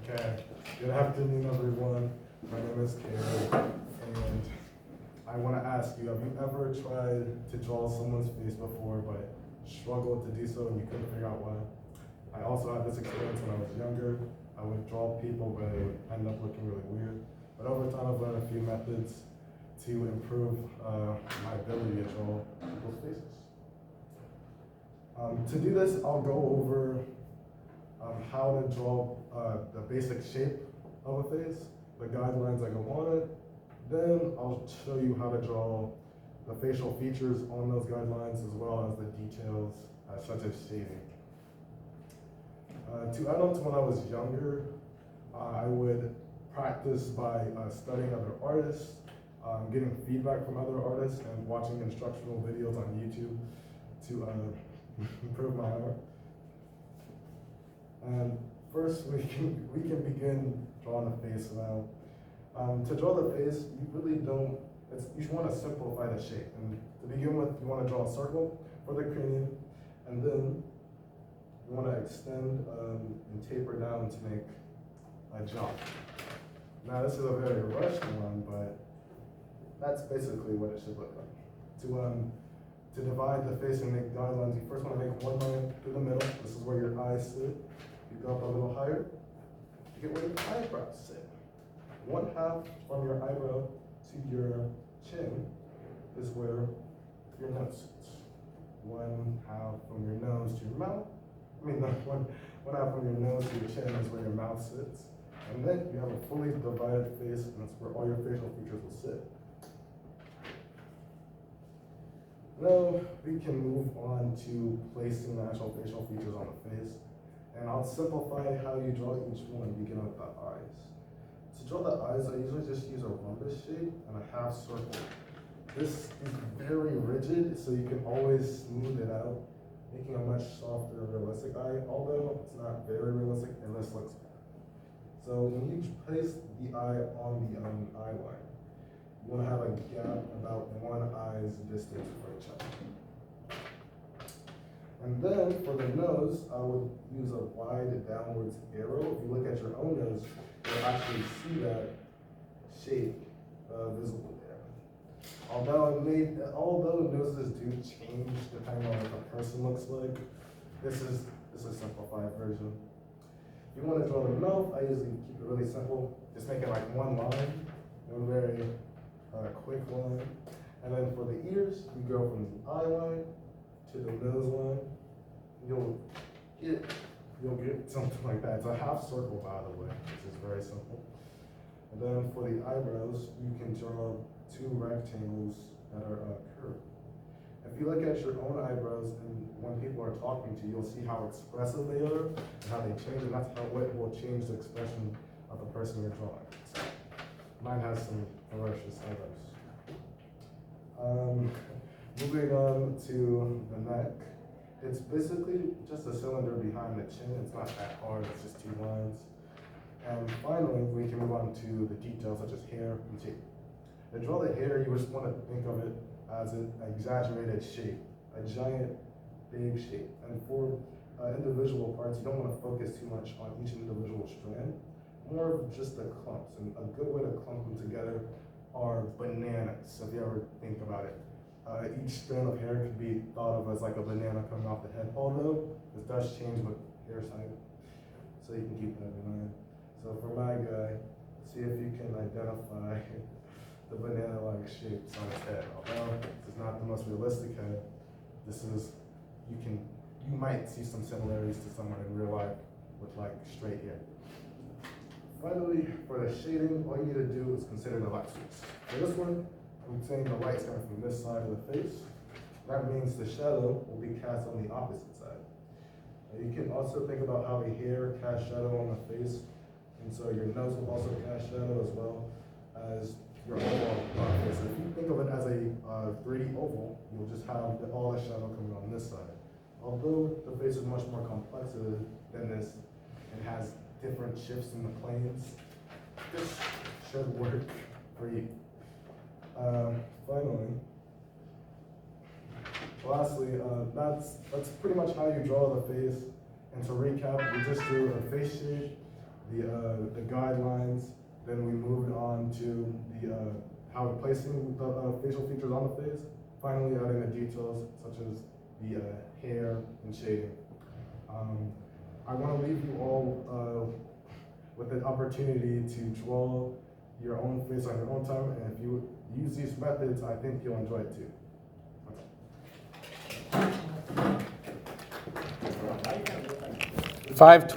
Okay, good afternoon, everyone. My name is Caleb, and I want to ask you, have you ever tried to draw someone's face before, but struggled to do so and you couldn't figure out why? I also had this experience when I was younger. I would draw people, but it would end up looking really weird. But over time, I've learned a few methods to improve my ability to draw people's faces. To do this, I'll go over how to draw the basic shape of a face, the guidelines I go on it. Then I'll show you how to draw the facial features on those guidelines as well as the details such as shading. To add on to when I was younger, I would practice by studying other artists, getting feedback from other artists, and watching instructional videos on YouTube to improve my art. And first, we can begin drawing the face now. To draw the face, you really don't. You want to simplify the shape. And to begin with, you want to draw a circle for the cranium, and then you want to extend and taper down to make a jaw. Now, this is a very rushed one, but that's basically what it should look like. To divide the face and make guidelines, you first want to make one line through the middle. This is where your eyes sit. You go up a little higher, you get where your eyebrows sit. One half from your eyebrow to your chin is where your nose sits. One half from your nose to your mouth. One half from your nose to your chin is where your mouth sits. And then you have a fully divided face, and that's where all your facial features will sit. Now we can move on to placing the actual facial features on the face. And I'll simplify how you draw each one, beginning with the eyes. To draw the eyes, I usually just use a rhombus shape and a half circle. This is very rigid, so you can always smooth it out, making a much softer, realistic eye, although it's not very realistic, and this looks bad. So when you place the eye on the eye line, you want to have a gap about one eye's distance for each other. And then for the nose, I would use a wide downwards arrow. If you look at your own nose, you'll actually see that shape visible there. Although noses do change depending on what the person looks like, this is a simplified version. If you want to draw the mouth, I usually keep it really simple. Just make it like one line, a very quick line. And then for the ears, you go from the eye line to the nose line. You'll get something like that. It's a half circle, by the way, which is very simple. And then for the eyebrows, you can draw two rectangles that are curved. If you look at your own eyebrows and when people are talking to you, you'll see how expressive they are and how they change, and that's how it will change the expression of the person you're drawing. So, mine has some ferocious eyebrows. Moving on to the neck. It's basically just a cylinder behind the chin. It's not that hard, it's just two lines. And finally, we can move on to the details such as hair and shape. To draw the hair, you just want to think of it as an exaggerated shape, a giant, big shape. And for individual parts, you don't want to focus too much on each individual strand, more of just the clumps. And a good way to clump them together are bananas, if you ever think about it. Each strand of hair could be thought of as like a banana coming off the head, although this does change with hair type, so you can keep that in mind. So for my guy, see if you can identify the banana-like shapes on his head. Although this is not the most realistic head, you might see some similarities to someone in real life with like straight hair. Finally, for the shading, all you need to do is consider the light source. For this one, I'm saying the light's coming from this side of the face. That means the shadow will be cast on the opposite side. You can also think about how the hair casts shadow on the face, and so your nose will also cast shadow as well as your overall face. If you think of it as a 3D oval, you'll just have all the shadow coming on this side. Although the face is much more complex than this, and has different shifts in the planes, this should work for you. Lastly, that's pretty much how you draw the face. And to recap, we just do a face shape, the guidelines. Then we moved on to the how placing the facial features on the face. Finally, adding the details such as the hair and shading. I want to leave you all with the opportunity to draw your own face on your own time, and if you use these methods, I think you'll enjoy it too. 5:20.